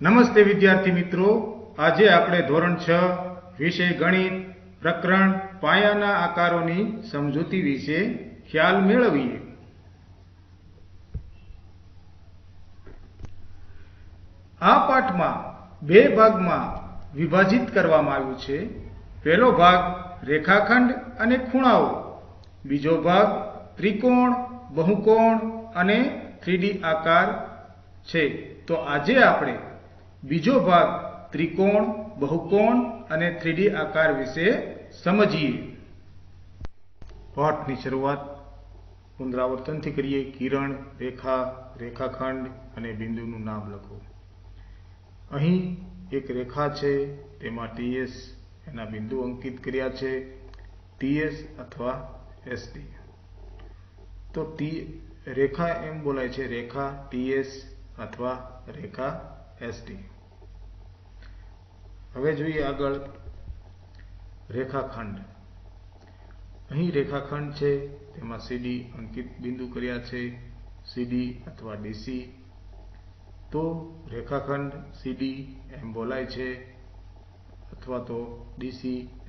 નમસ્તે વિદ્યાર્થી મિત્રો, આજે આપણે ધોરણ 6 વિષય ગણિત પ્રકરણ પાયાના આકારોની સમજૂતી વિશે ખ્યાલ મેળવીએ. આ પાઠમાં બે ભાગમાં વિભાજિત કરવામાં આવ્યું છે. પહેલો ભાગ રેખાખંડ અને ખૂણાઓ, બીજો ભાગ ત્રિકોણ, બહુકોણ અને 3D આકાર છે. તો આજે આપણે બીજો ભાગ ત્રિકોણ, બહુકોણ અને 3D આકાર વિશે સમજીએ. પાઠની શરૂઆત પુનરાવર્તનથી કરીએ. કિરણ, રેખા, રેખાખંડ અને બિંદુનું નામ લખો. અહીં એક રેખા છે, તેમાં TS એના બિંદુ અંકિત કર્યા છે, TS અથવા SD. તો રેખા એમ બોલાય છે, રેખા TS અથવા રેખા SD. હવે જોઈએ આગળ રેખાખંડ. અહીં રેખાખંડ છે, તેમાં CD અંકિત બિંદુ કર્યા છે, CD અથવા DC. તો રેખાખંડ CD એમ બોલાય છે અથવા તો DC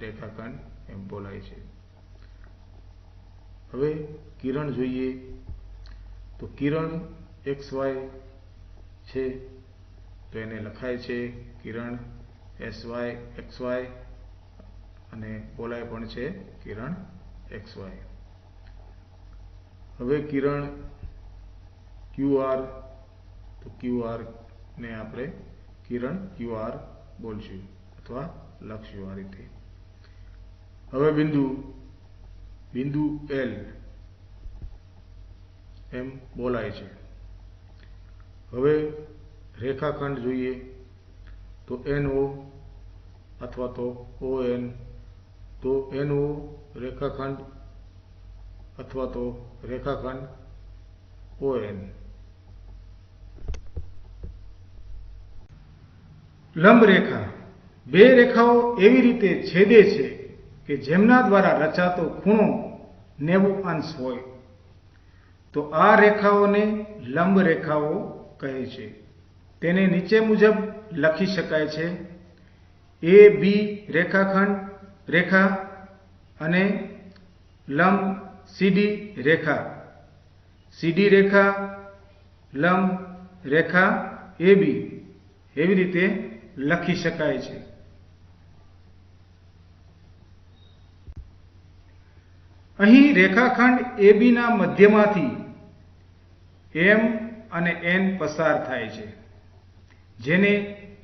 રેખાખંડ એમ બોલાય છે. હવે કિરણ જોઈએ. તો કિરણ XY છે, તો એને લખાય છે કિરણ SY XY અને બોલાય પણ છે કિરણ XY. હવે કિરણ QR, તો QR ને આપણે કિરણ QR બોલશું અથવા લખશું આ રીતે. હવે બિંદુ L એમ બોલાય છે. હવે રેખાખંડ જોઈએ. તો NO અથવા તો ON. તો NO રેખાખંડ અથવા તો રેખાખંડ ON. લંબ રેખા. બે રેખાઓ એવી રીતે છેદે છે કે જેમના દ્વારા રચાતો ખૂણો 90 અંશ હોય. તો આ રેખાઓને લંબ રેખાઓ કહે છે. તેને નીચે મુજબ લખી શકાય છે: AB રેખા અને લંબ CD રેખા, CD રેખા લંબ રેખા AB, એવી રીતે લખી શકાય છે. અહીં રેખાખંડ AB ના મધ્યમાંથી M અને N પસાર થાય છે, જેને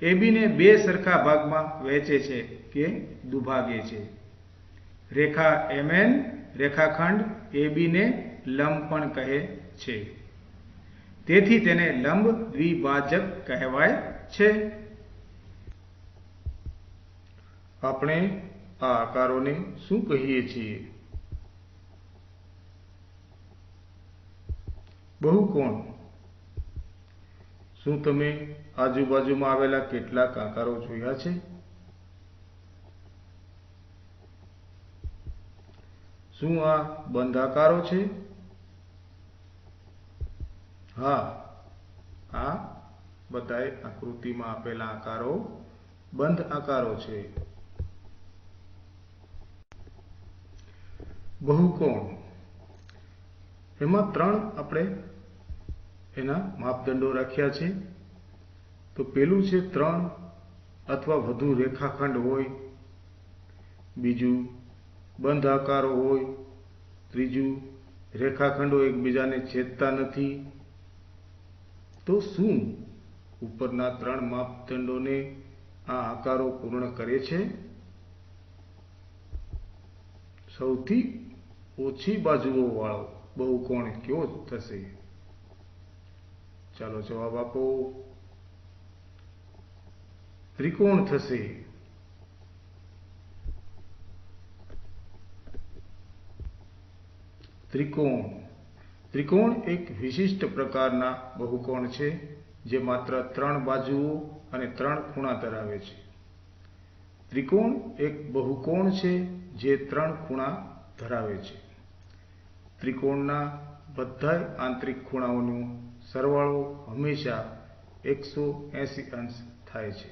AB ને બે સરખા ભાગમાં વહેંચે છે કે દુભાગે છે. રેખા MN રેખાખંડ AB ને લંબ પણ કહે છે. તેથી તેને લંબ દ્વિભાજક કહેવાય છે. આપણે આ આકારોને શું કહીએ છીએ? બહુકોણ. શું તમે આજુબાજુમાં આવેલા કેટલાક આકારો જોયા છે? શું આ બંધ આકારો છે? હા, આ બધાય આકૃતિમાં આપેલા આકારો બંધ આકારો છે. બહુકોણ. એમાં 3 આપણે એના માપદંડો રાખ્યા છે. તો પેલું છે 3 અથવા વધુ રેખાખંડ હોય, બીજું બંધ આકારો હોય, ત્રીજું રેખાખંડો એકબીજાને છેદતા નથી. તો શું ઉપરના 3 માપદંડોને આ આકારો પૂર્ણ કરે છે? સૌથી ઓછી બાજુઓ વાળો બહુકોણ કયો થશે? ચાલો જવાબ આપો. ત્રિકોણ થશે. ત્રિકોણ એક વિશિષ્ટ પ્રકારના બહુકોણ છે, જે માત્ર 3 બાજુઓ અને 3 ખૂણા ધરાવે છે. ત્રિકોણ એક બહુકોણ છે જે 3 ખૂણા ધરાવે છે. ત્રિકોણના બધાય આંતરિક ખૂણાઓનો સરવાળો હંમેશા 180 અંશ થાય છે।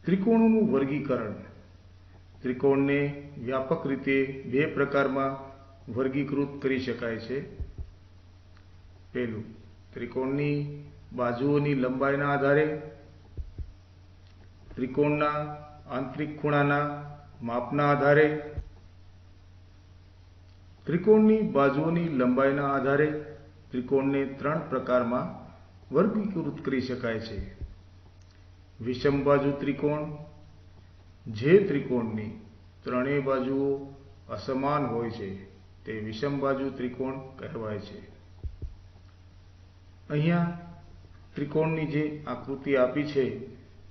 ત્રિકોણોનું વર્ગીકરણ। ત્રિકોણને વ્યાપક રીતે બે પ્રકારમાં વર્ગીકૃત કરી શકાય છે। પહેલું, ત્રિકોણની બાજુઓની લંબાઈના આધારે, ત્રિકોણના આંતરિક ખૂણાના માપના આધારે, ત્રિકોણની બાજુઓની લંબાઈના આધારે ત્રિકોણને ત્રણ પ્રકારમાં વર્ગીકૃત કરી શકાય છે। વિષમબાજુ ત્રિકોણ, જે ત્રિકોણની ત્રણેય બાજુઓ અસમાન હોય છે તે વિષમબાજુ ત્રિકોણ કહેવાય છે। અહીંયા ત્રિકોણની જે આકૃતિ આપી છે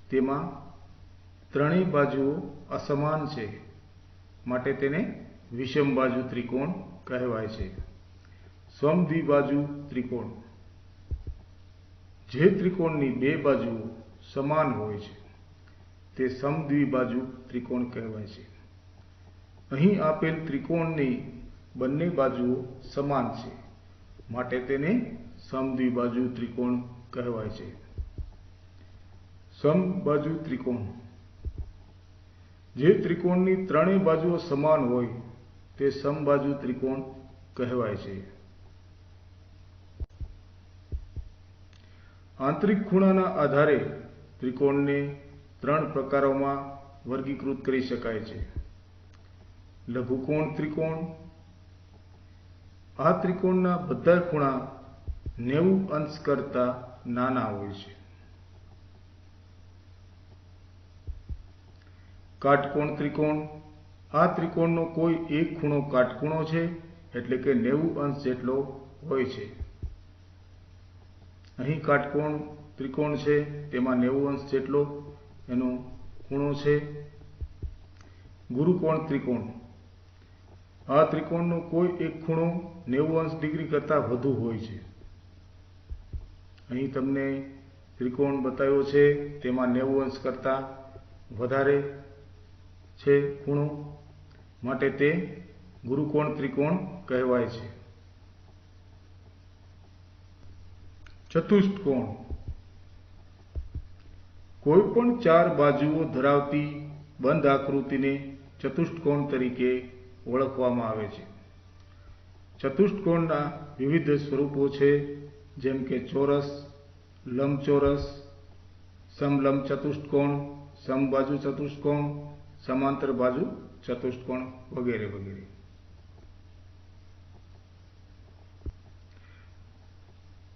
તેમાં ત્રણેય બાજુઓ અસમાન છે, માટે તેને વિષમબાજુ ત્રિકોણ કહેવાય છે। સમદ્વિબાજુ ત્રિકોણ, જે ત્રિકોણની બે બાજુઓ સમાન હોય છે તે સમદ્વિબાજુ ત્રિકોણ કહેવાય છે। અહીં આપેલ ત્રિકોણની બંને બાજુઓ સમાન છે, માટે તેને સમદ્વિબાજુ ત્રિકોણ કહેવાય છે। સમબાજુ ત્રિકોણ, જે ત્રિકોણની ત્રણેય બાજુઓ સમાન હોય તે સમબાજુ ત્રિકોણ કહેવાય છે। આંતરિક ખૂણાના આધારે ત્રિકોણને ત્રણ પ્રકારોમાં વર્ગીકૃત કરી શકાય છે। લઘુકોણ ત્રિકોણ, આ ત્રિકોણના બધા ખૂણા 90 અંશ કરતા નાના હોય છે। કાટકોણ ત્રિકોણ, આ ત્રિકોણનો કોઈ એક ખૂણો કાટખૂણો છે, એટલે કે 90 અંશ જેટલો હોય છે। અહીં કાટકોણ ત્રિકોણ છે તેમાં 90 અંશ જેટલો એનો ખૂણો છે। ગુરુકોણ ત્રિકોણ, આ ત્રિકોણનો કોઈ એક ખૂણો 90 અંશ ડિગ્રી કરતાં વધુ હોય છે। અહીં તમને ત્રિકોણ બતાવ્યો છે તેમાં 90 અંશ કરતાં વધારે છે ખૂણો, માટે તે ગુરુકોણ ત્રિકોણ કહેવાય છે। ચતુષ્કોણ, કોઈ પણ ચાર બાજુઓ ધરાવતી બંધ આકૃતિને ચતુષ્કોણ તરીકે ઓળખવામાં આવે છે। ચતુષ્કોણના વિવિધ સ્વરૂપો છે, જેમ કે ચોરસ, લંબચોરસ, સમલંબ ચતુષ્કોણ, સમબાજુ ચતુષ્કોણ, સમાંતર બાજુ ચતુષ્કોણ વગેરે વગેરે।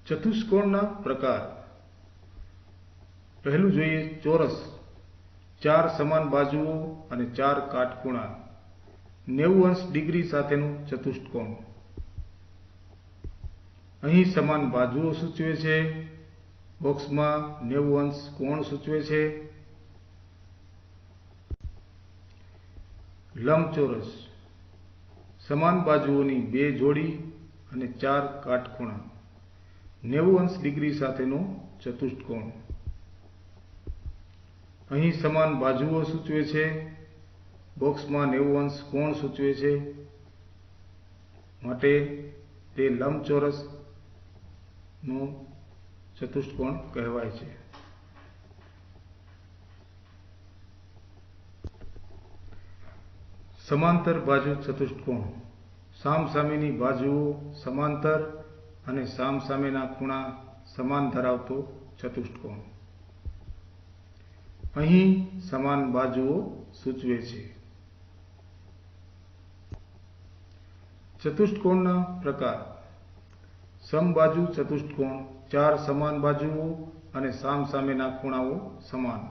ચતુષ્કોણના પ્રકાર। પહેલું જોઈએ ચોરસ, ચાર સમાન બાજુઓ અને ચાર કાટખૂણા, 90 અંશ ડિગ્રી સાથેનું ચતુષ્કોણ। અહીં સમાન બાજુઓ સૂચવે છે, બોક્સમાં 90 અંશ કોણ સૂચવે છે। લંબચોરસ, સમાન બાજુઓની બે જોડી અને ચાર કાટખૂણા, 90 અંશ ડિગ્રી સાથેનો ચતુષ્કોણ। અહીં સમાન બાજુઓ સૂચવે છે, બોક્સમાં 90 અંશ કોણ સૂચવે છે, માટે તે લંબચોરસનો ચતુષ્કોણ કહેવાય છે। સમાંતર બાજુ ચતુષ્કોણ, સામસામેની બાજુઓ સમાંતર અને સામસામેના ખૂણા સમાન ધરાવતો ચતુષ્કોણ। અહીં સમાન બાજુઓ સૂચવે છે। ચતુષ્કોણના પ્રકાર। સમબાજુ ચતુષ્કોણ, ચાર સમાન બાજુઓ અને સામસામેના ખૂણાઓ સમાન।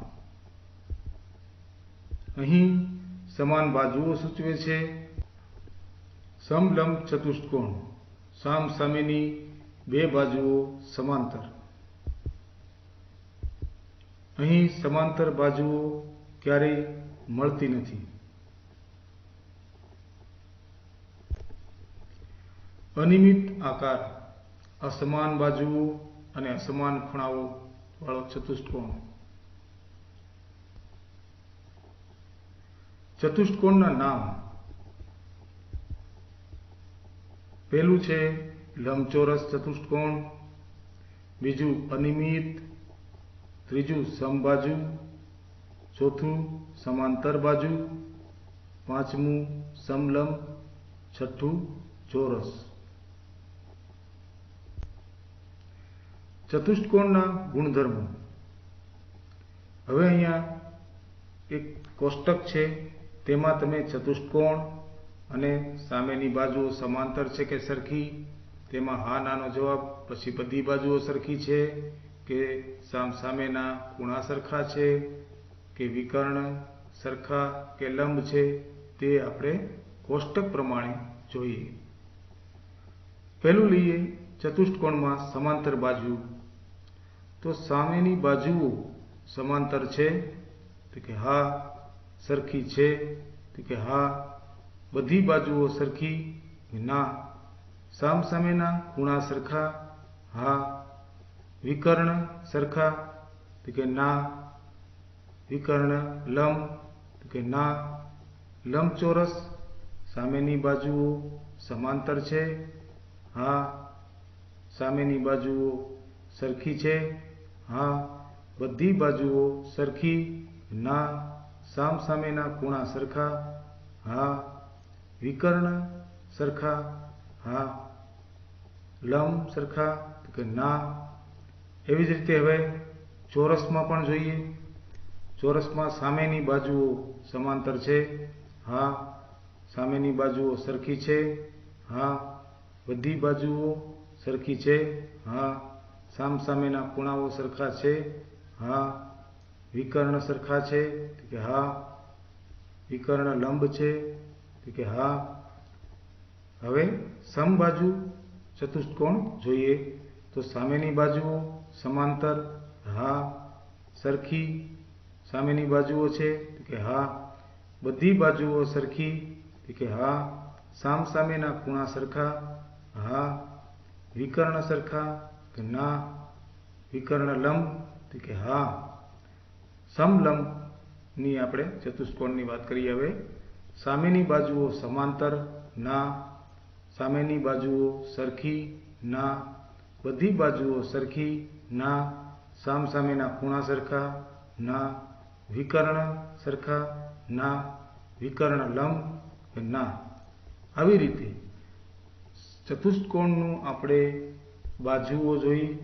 અહીં સમાન બાજુઓ સૂચવે છે। સમલંબ ચતુષ્કોણ, સામસામેની બે બાજુઓ સમાંતર। અહીં સમાંતર બાજુઓ ક્યારેય મળતી નથી। અનિયમિત આકાર, અસમાન બાજુઓ અને અસમાન ખૂણાઓ વાળો ચતુષ્કોણ। ચતુષ્કોણના નામ। પહેલું છે લંબચોરસ ચતુષ્કોણ, બીજું અનિયમિત, ત્રીજું સમબાજુ, ચોથું સમાંતર બાજુ, પાંચમું સમલંબ, છઠ્ઠું ચોરસ। ચતુષ્કોણના ગુણધર્મો। હવે અહીંયા એક કોષ્ટક છે, તેમાં તમે ચતુષ્કોણ અને સામેની બાજુઓ સમાંતર છે કે સરખી, તેમાં હા નાનો જવાબ, પછી બધી બાજુઓ સરખી છે કે સામેના ખૂણા સરખા છે કે વિકર્ણ સરખા કે લંબ છે, તે આપણે કોષ્ટક પ્રમાણે જોઈએ। પહેલું લઈએ ચતુષ્કોણમાં સમાંતર બાજુ। તો સામેની બાજુઓ સમાંતર છે તો કે હા, સરખી છે તો કે હા, બધી બાજુઓ સરખી ના, સામસામેના ખૂણા સરખા હા, વિકર્ણ સરખા તો કે ના, વિકર્ણ લંબ તો કે ના, લંબચોરસ સામેની બાજુઓ સમાંતર છે હા, સામેની બાજુઓ સરખી છે હા, બધી બાજુઓ સરખી ના, સામસામેના ખૂણા સરખા હા, વિકર્ણ સરખા હા, લંબ સરખા તો કે ના। એવી જ રીતે હવે ચોરસમાં પણ જોઈએ। ચોરસમાં સામેની બાજુઓ સમાંતર છે હા, સામેની બાજુઓ સરખી છે હા, બધી બાજુઓ સરખી છે હા, સામસામેના ખૂણાઓ સરખા છે હા, વિકર્ણ સરખા છે તો કે હા, વિકર્ણ લંબ છે તો કે હા। હવે સમબાજુ ચતુષ્કોણ જોઈએ। તો સામેની બાજુઓ સમાંતર હા, સરખી સામેની બાજુઓ છે તો કે હા, બધી બાજુઓ સરખી તો કે હા, સામસામેના ખૂણા સરખા હા, વિકર્ણ સરખા કે ના, વિકર્ણ લંબ તો કે હા। સમલંબની આપણે ચતુષ્કોણની વાત કરીએ। હવે સામેની બાજુઓ સમાંતર ના, સામેની બાજુઓ સરખી ના, બધી બાજુઓ સરખી ના, સામસામેના ખૂણા સરખા ના, વિકર્ણ સરખા ના, વિકર્ણ લંબ કે ના। આવી રીતે ચતુષ્કોણનું આપણે બાજુઓ જોઈ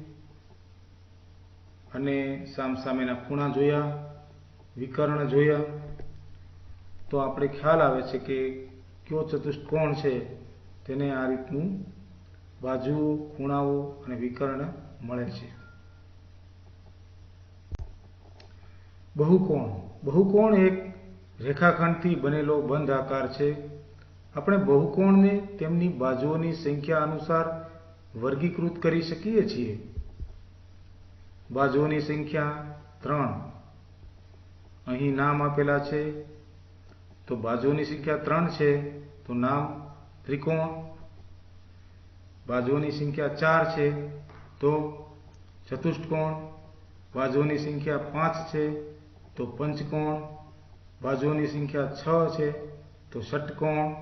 અને સામસામેના ખૂણા જોયા, વિકર્ણ જોયા, તો આપણે ખ્યાલ આવે છે કે કયો ચતુષ્કોણ છે તેને આ રીતનું બાજુઓ, ખૂણાઓ અને વિકર્ણ મળે છે। બહુકોણ। બહુકોણ એક રેખાખંડથી બનેલો બંધ આકાર છે। આપણે બહુકોણને તેમની બાજુઓની સંખ્યા અનુસાર વર્ગીકૃત કરી શકીએ છીએ। બાજુઓની સંખ્યા 3 અહીં નામ આપેલા છે, તો બાજુઓની સંખ્યા 3 છે તો નામ ત્રિકોણ। બાજુઓની સંખ્યા 4 છે તો ચતુષ્કોણ। બાજુઓની સંખ્યા 5 છે તો પંચકોણ। બાજુઓની સંખ્યા 6 છે તો ષટકોણ।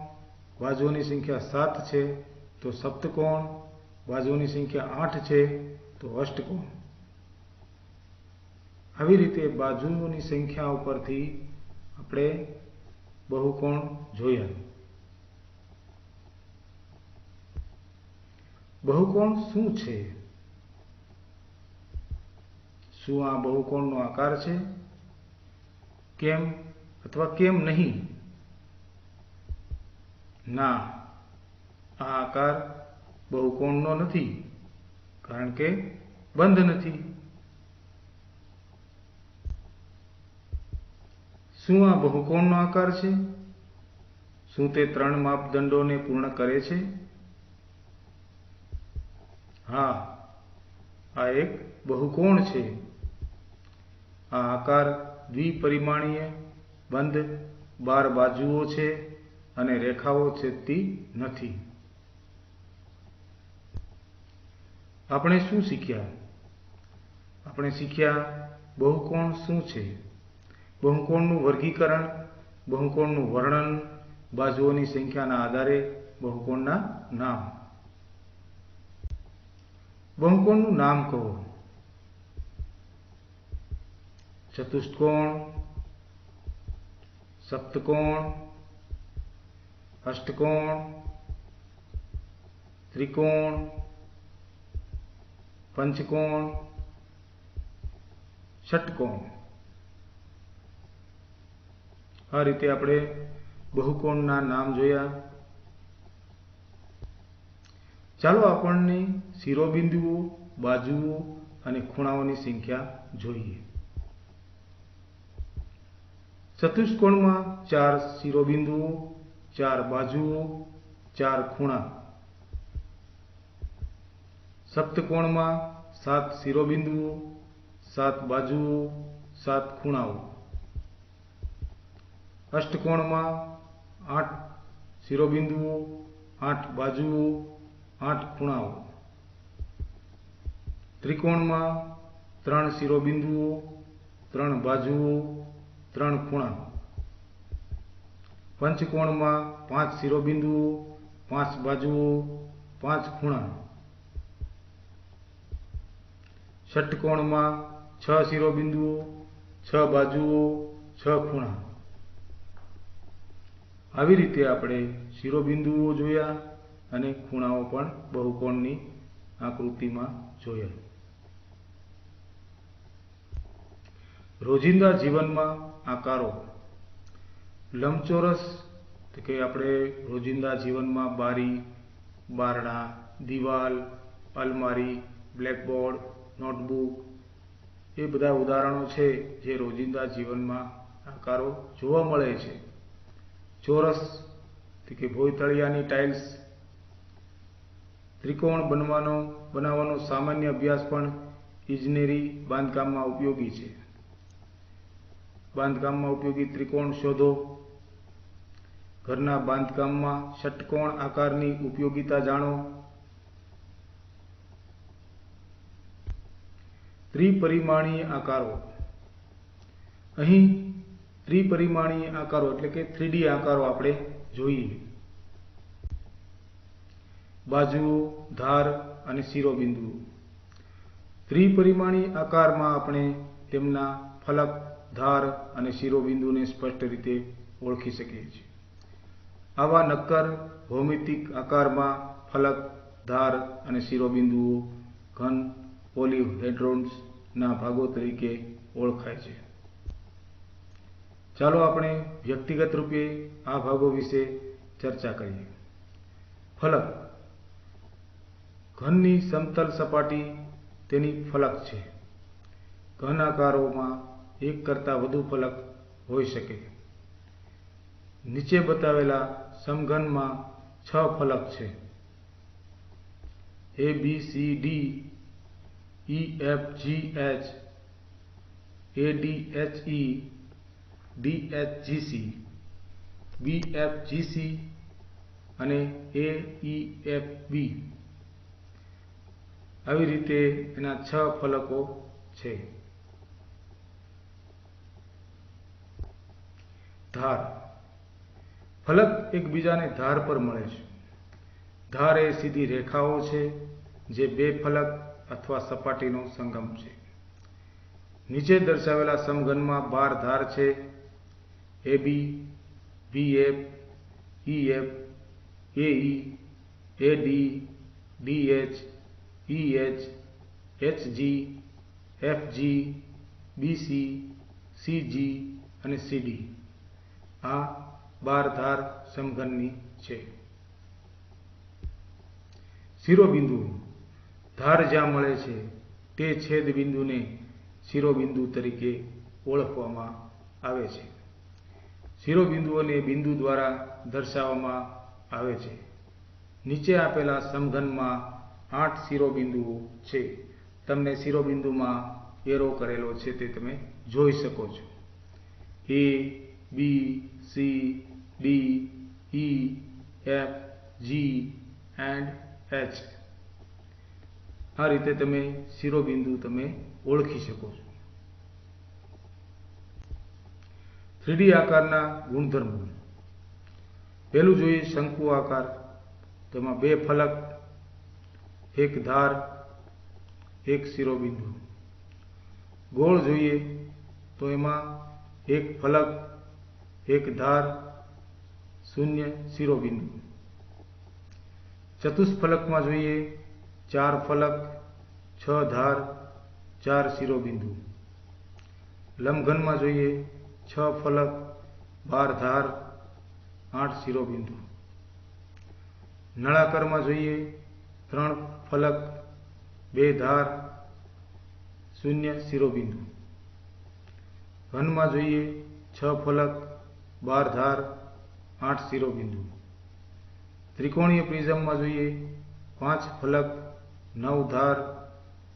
બાજુઓની સંખ્યા 7 છે તો સપ્તકોણ। બાજુઓની સંખ્યા 8 છે તો અષ્ટકોણ। આવી રીતે બાજુઓની સંખ્યા ઉપરથી આપણે બહુકોણ જોયા। બહુકોણ શું છે? શું આ બહુકોણનો આકાર છે? કેમ અથવા કેમ નહીં? ના, આ આકાર બહુકોણનો નથી, કારણ કે બંધ નથી। શું આ બહુકોણનો આકાર છે? શું તે 3 માપદંડોને પૂર્ણ કરે છે? હા, આ એક બહુકોણ છે। આ આકાર દ્વિપરિમાણીય, બંધ 12 બાજુઓ છે અને રેખાઓ છેદતી નથી। આપણે શું શીખ્યા? આપણે શીખ્યા બહુકોણ શું છે, બહુકોણનું વર્ગીકરણ, બહુકોણનું વર્ણન, બાજુઓની સંખ્યાના આધારે બહુકોણના નામ। બહુકોણનું નામ કહો. ચતુષ્કોણ, સપ્તકોણ, અષ્ટકોણ, ત્રિકોણ, પંચકોણ, ષટકોણ. આ રીતે આપણે બહુકોણના નામ જોયા. ચાલો આપણને શિરોબિંદુઓ, બાજુઓ અને ખૂણાઓની સંખ્યા જોઈએ. ચતુષ્કોણમાં 4 શિરોબિંદુઓ, 4 બાજુઓ, 4 ખૂણા. સપ્તકોણમાં 7 શિરોબિંદુઓ, 7 બાજુઓ, 7 ખૂણાઓ. અષ્ટકોણમાં 8 શિરોબિંદુઓ, 8 બાજુઓ, 8 ખૂણાઓ. ત્રિકોણમાં 3 શિરોબિંદુઓ, 3 બાજુઓ, 3 ખૂણા. પંચકોણમાં 5 શિરોબિંદુઓ, 5 બાજુઓ, 5 ખૂણા. ષટકોણમાં 6 શિરોબિંદુઓ, 6 બાજુઓ, 6 ખૂણા. આવી રીતે આપણે શિરોબિંદુઓ જોયા અને ખૂણાઓ પણ બહુકોણની આકૃતિમાં જોયા. રોજિંદા જીવનમાં આકારો. લંબચોરસ કે આપણે રોજિંદા જીવનમાં બારી, બારણા, દિવાલ, અલમારી, બ્લેકબોર્ડ, નોટબુક એ બધા ઉદાહરણો છે જે રોજિંદા જીવનમાં આકારો જોવા મળે છે. ચોરસ કે ભોયતળિયાની ટાઇલ્સ. ત્રિકોણ બનાવવાનો સામાન્ય અભ્યાસ પણ ઇજનેરી બાંધકામમાં ઉપયોગી છે. બાંધકામમાં ઉપયોગી ત્રિકોણ શોધો. ઘરના બાંધકામમાં ષટકોણ આકારની ઉપયોગિતા જાણો. ત્રિપરિમાણીય આકારો. અહીં ત્રિપરિમાણીય આકારો એટલે કે 3D આકારો આપણે જોઈએ. બાજુઓ, ધાર અને શિરોબિંદુઓ. ત્રિપરિમાણીય આકારમાં આપણે તેમના ફલક, ધાર અને શિરોબિંદુને સ્પષ્ટ રીતે ઓળખી શકીએ છીએ. આવા નક્કર ભૌમિતિક આકારમાં ફલક, ધાર અને શિરોબિંદુઓ ઘન પોલિહેડ્રોન્સના ભાગો તરીકે ઓળખાય છે. ચાલો આપણે વ્યક્તિગત રૂપે આ ભાગો વિશે ચર્ચા કરીએ. ફલક. ઘનની સમતલ સપાટી તેની ફલક છે. ઘન આકારોમાં એક કરતાં વધુ ફલક હોઈ શકે. નીચે બતાવેલા સમઘનમાં 6 ફલક છે. A, B, C, D, E, F, G, H, A, D, H, E, D, H, G, C, B, F, G, C અને A, E, F, B. આવી રીતે એના 6 ફલકો છે. ધાર. ફલક એકબીજાને ધાર પર મળે છે. ધાર એ સીધી રેખાઓ છે જે 2 ફલક અથવા સપાટીનો સંગમ છે. નીચે દર્શાવેલા સમઘનમાં 12 ધાર છે. AB, BF, EF, AE, AD, DH, EH, HG, FG, BC, CG અને CD. આ 12 ધાર સમઘનની છે. શિરોબિંદુઓ. ધાર જ્યાં મળે છે તે છેદ બિંદુને શિરોબિંદુ તરીકે ઓળખવામાં આવે છે. શિરોબિંદુઓને બિંદુ દ્વારા દર્શાવવામાં આવે છે. નીચે આપેલા સમઘનમાં 8 શિરોબિંદુઓ છે. તમને શિરોબિંદુમાં એરો કરેલો છે તે તમે જોઈ શકો છો. A, B, C, D, E, F, G and H. આ રીતે તમે શિરોબિંદુ તમે ઓળખી શકો છો. 3D આકારના ગુણધર્મો. પહેલું જોઈએ શંકુ આકાર. તેમાં 2 ફલક, 1 ધાર એક શિરોબિંદુ. ગોળ જોઈએ તો એમાં એક ફલક, એક ધાર, શૂન્ય શિરોબિંદુ. ચતુષ્ફલકમાં જોઈએ 4 ફલક, 6 ધાર, 4 શિરોબિંદુ. લંબઘનમાં જોઈએ 6 ફલક, 12 ધાર, 8 શિરોબિંદુ. નળાકારમાં જોઈએ 3 ફલક, 2 ધાર, 0 શિરોબિંદુ. ઘનમાં જોઈએ 6 ફલક, 12 ધાર, 8 શિરોબિંદુ. ત્રિકોણીય પ્રિઝમમાં જોઈએ 5 ફલક, 9 ધાર,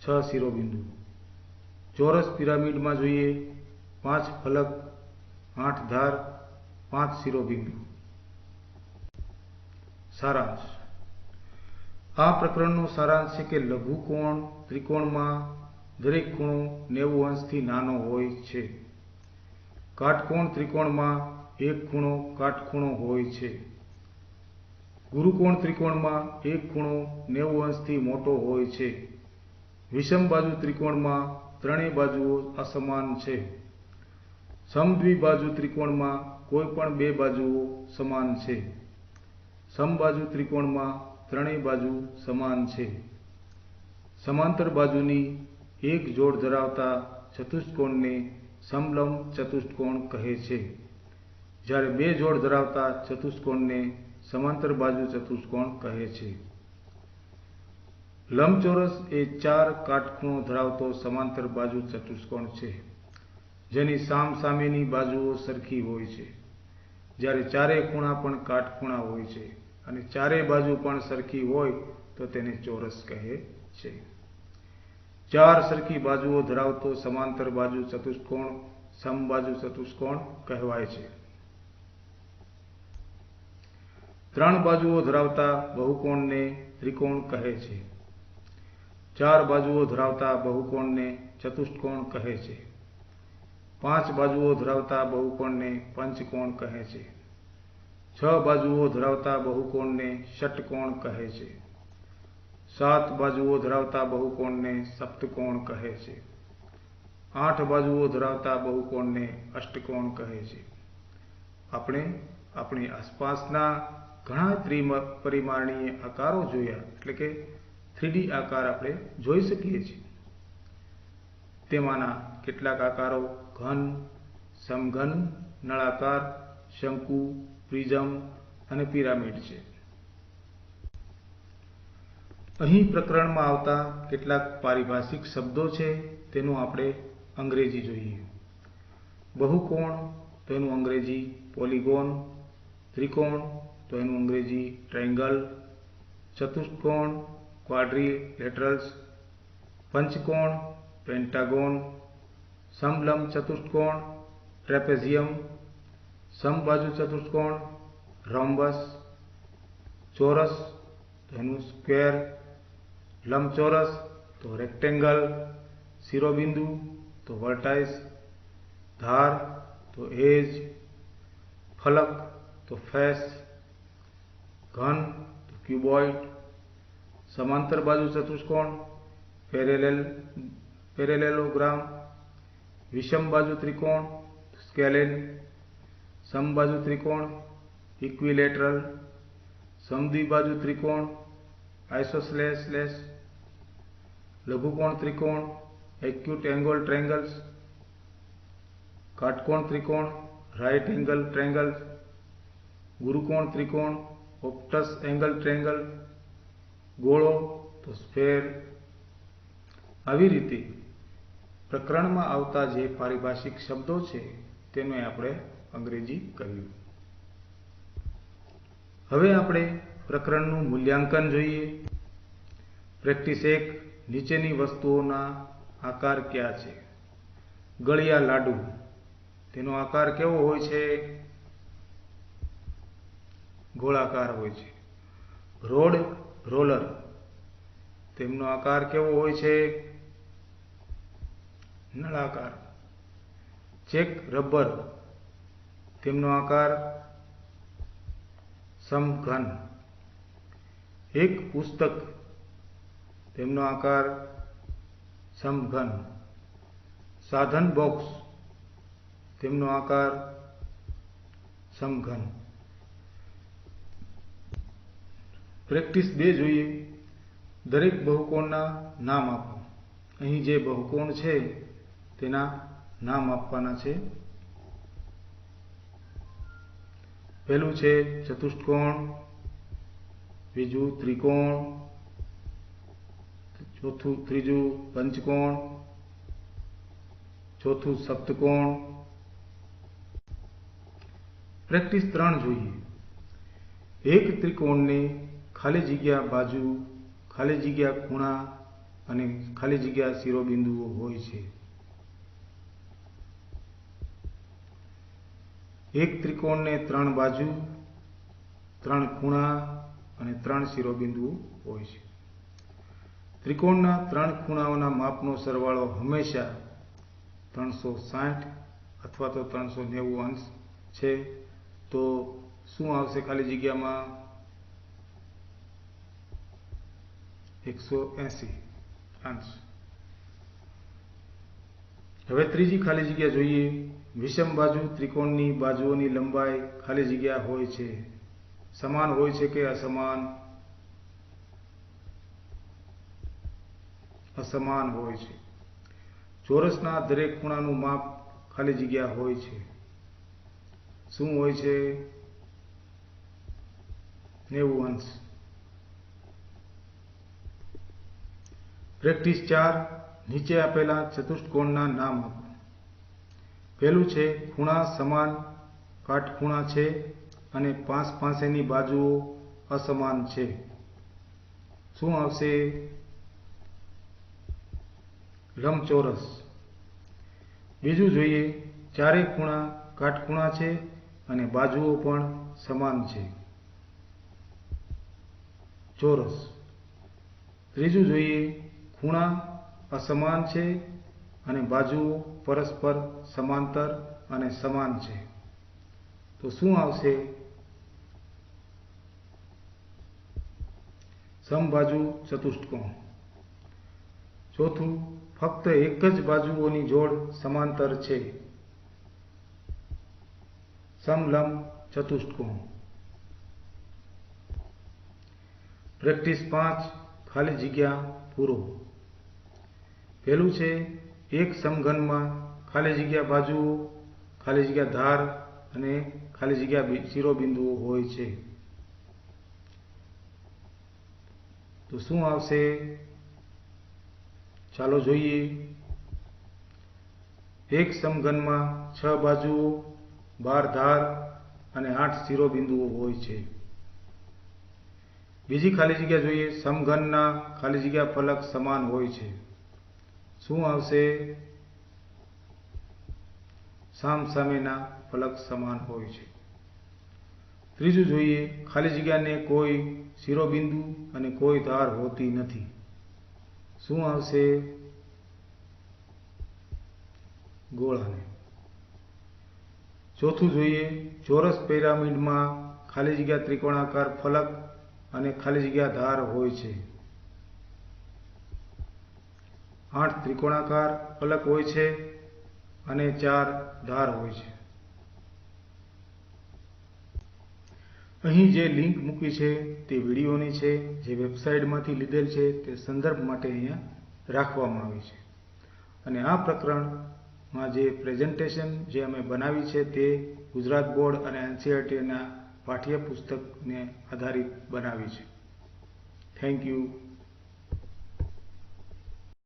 6 શિરોબિંદુ. ચોરસ પિરામિડમાં જોઈએ 5 ફલક, 8 ધાર, 5 શિરોબિંદુ. સારાંશ. આ પ્રકરણનો સારાંશ છે કે લઘુકોણ ત્રિકોણમાં દરેક ખૂણો 90 અંશથી નાનો હોય છે. કાટકોણ ત્રિકોણમાં એક ખૂણો કાટખૂણો હોય છે. ગુરુકોણ ત્રિકોણમાં એક ખૂણો 90 અંશથી મોટો હોય છે. વિષમ બાજુ ત્રિકોણમાં ત્રણેય બાજુઓ અસમાન છે. સમદ્વિબાજુ ત્રિકોણમાં કોઈ પણ બે બાજુઓ સમાન છે. સમબાજુ ત્રિકોણમાં ત્રણેય બાજુ સમાન છે. સમાંતર બાજુની એક જોડ ધરાવતા ચતુષ્કોણને સમલંબ ચતુષ્કોણ કહે છે, જ્યારે બે જોડ ધરાવતા ચતુષ્કોણને સમાંતર બાજુ ચતુષ્કોણ કહે છે. લંબચોરસ એ 4 કાટખૂણો ધરાવતો સમાંતર બાજુ ચતુષ્કોણ છે, જેની સામસામેની બાજુઓ સરખી હોય છે. જ્યારે ચારેય ખૂણા પણ કાટખૂણા હોય છે અને ચારેય બાજુ પણ સરખી હોય તો તેને ચોરસ કહે છે. 4 સરખી બાજુઓ ધરાવતો સમાંતર બાજુ ચતુષ્કોણ સમબાજુ ચતુષ્કોણ કહેવાય છે. 3 બાજુઓ ધરાવતા બહુકોણને ત્રિકોણ કહે છે. 4 બાજુઓ ધરાવતા બહુકોણને ચતુષ્કોણ કહે છે. 5 બાજુઓ ધરાવતા બહુકોણને પંચકોણ કહે છે. 6 બાજુઓ ધરાવતા બહુકોણને ષટકોણ કહે છે. 7 બાજુઓ ધરાવતા બહુકોણને સપ્તકોણ કહે છે. 8 બાજુઓ ધરાવતા બહુકોણને અષ્ટકોણ કહે છે. આપણે આપણી આસપાસના ઘણા ત્રિપરિમાણીય આકારો જોયા, એટલે કે 3D આકાર આપણે જોઈ શકીએ છીએ. તેમાંના કેટલાક આકારો ઘન, સમઘન, નળાકાર, શંકુ, પ્રિઝમ અને પિરામિડ છે. અહીં પ્રકરણમાં આવતા કેટલાક પારિભાષિક શબ્દો છે, તેનું આપણે અંગ્રેજી જોઈએ. બહુકોણ તો એનું અંગ્રેજી પોલિગોન, ત્રિકોણ તો એનું અંગ્રેજી ટ્રાયંગલ, ચતુષ્કોણ ક્વાડ્રિલેટરલ્સ, પંચકોણ પેન્ટાગોન, સમલંબ ચતુષ્કોણ ટ્રેપેઝિયમ, સમબાજુ ચતુષ્કોણ રોમ્બસ, ચોરસ તો એનું સ્ક્વેર, લંબચોરસ તો રેક્ટેંગલ, શિરોબિંદુ તો વર્ટાઇસ, ધાર તો એજ, ફલક તો ફેસ, ઘન તો ક્યુબોઇડ, સમાંતર બાજુ ચતુષ્કોણ પેરેલેલોગ્રામ, વિષમ બાજુ ત્રિકોણ સ્કેલેન, સમબાજુ ત્રિકોણ ઇક્વિલેટરલ, સમદ્વિબાજુ ત્રિકોણ આઇસોસેલેસ, લઘુકોણ ત્રિકોણ એક્યુટ એંગલ ટ્રાયંગલ્સ, કાટકોણ ત્રિકોણ રાઇટ એંગલ ટ્રાયંગલ, ગુરુકોણ ત્રિકોણ ઓપ્ટસ એંગલ ટ્રાયંગલ, ગોળો તો સ્ફેર. આવી રીતે પ્રકરણમાં આવતા જે પારિભાષિક શબ્દો છે તેને આપણે અંગ્રેજી કહ્યું. હવે આપણે પ્રકરણનું મૂલ્યાંકન જોઈએ. પ્રેક્ટિસ 1. નીચેની વસ્તુઓના આકાર કયા છે? ગળિયા લાડુ, તેનો આકાર કેવો હોય છે? ગોળાકાર હોય છે. રોડ રોલર, તેમનો આકાર કેવો હોય છે? નળાકાર. ચેક રબર, તેમનો આકાર સમઘન. એક પુસ્તક, તેમનો આકાર સમઘન. સાધન બોક્સ, તેમનો આકાર સમઘન. પ્રેક્ટિસ 2 જોઈએ. દરેક બહુકોણના નામ આપો. અહીં જે બહુકોણ છે તેના નામ આપવાના છે. પહેલું છે ચતુષ્કોણ, બીજું ત્રિકોણ, ત્રીજું પંચકોણ, ચોથું સપ્તકોણ. પ્રેક્ટિસ 3 જોઈએ. એક ત્રિકોણને ખાલી જગ્યા બાજુ, ખાલી જગ્યા ખૂણા અને ખાલી જગ્યા શિરોબિંદુઓ હોય છે. એક ત્રિકોણને 3 બાજુ, 3 ખૂણા અને 3 શિરોબિંદુઓ હોય છે. ત્રિકોણના 3 ખૂણાઓના માપનો સરવાળો હંમેશા 360 અથવા તો 390 અંશ છે. તો શું આવશે ખાલી જગ્યામાં? 180 અંશ. હવે ત્રીજી ખાલી જગ્યા જોઈએ. વિષમ બાજુ ત્રિકોણની બાજુઓની લંબાઈ ખાલી જગ્યા હોય છે. સમાન હોય છે કે અસમાન? અસમાન હોય છે. ચોરસના દરેક ખૂણાનું માપ ખાલી જગ્યા હોય છે. શું હોય છે? 90 અંશ. પ્રેક્ટિસ 4. નીચે આપેલા ચતુષ્કોણના નામ આપો. પહેલું છે ખૂણા સમાન કાટખૂણા છે અને પાસેની બાજુઓ અસમાન છે. શું આવશે? લંબચોરસ. બીજું જોઈએ. ચારે ખૂણા કાટખૂણા છે અને બાજુઓ પણ સમાન છે. ચોરસ. ત્રીજું જોઈએ. ખૂણા અસમાન છે અને બાજુઓ પરસ્પર સમાંતર અને સમાન છે. તો શું આવશે? સમબાજુ ચતુષ્કોણ. ચોથું, ફક્ત એક જ બાજુઓની જોડ સમાંતર છે. સમલંબ ચતુષ્કોણ. પ્રેક્ટિસ 5. ખાલી જગ્યા પૂરો. પહેલું છે એક સમઘનમાં ખાલી જગ્યા બાજુઓ, ખાલી જગ્યા ધાર અને ખાલી જગ્યા શિરોબિંદુઓ હોય છે. તો શું આવશે? ચાલો જોઈએ. એક સમઘનમાં 6 બાજુઓ, 12 ધાર અને 8 શિરોબિંદુઓ હોય છે. બીજી ખાલી જગ્યા જોઈએ. સમઘનના ખાલી જગ્યા ફલક સમાન હોય છે. શું આવશે? સામસામેના ફલક સમાન હોય છે. ત્રીજું જોઈએ. ખાલી જગ્યાને કોઈ શિરોબિંદુ અને કોઈ ધાર હોતી નથી. શું આવશે? ગોળાને. ચોથું જોઈએ. ચોરસ પિરામિડમાં ખાલી જગ્યા ત્રિકોણાકાર ફલક અને ખાલી જગ્યા ધાર હોય છે. 8 ત્રિકોણાકાર ફલક હોય છે અને 4 ધાર હોય છે. અહીં જે લિંક મૂકી છે તે વિડીયોની છે, જે વેબસાઇટમાંથી લીધેલ છે. તે સંદર્ભ માટે અહીંયા રાખવામાં આવી છે. અને આ પ્રકરણમાં જે પ્રેઝન્ટેશન જે અમે બનાવી છે તે ગુજરાત બોર્ડ અને NCERTના પાઠ્યપુસ્તકને આધારિત બનાવી છે. Thank you.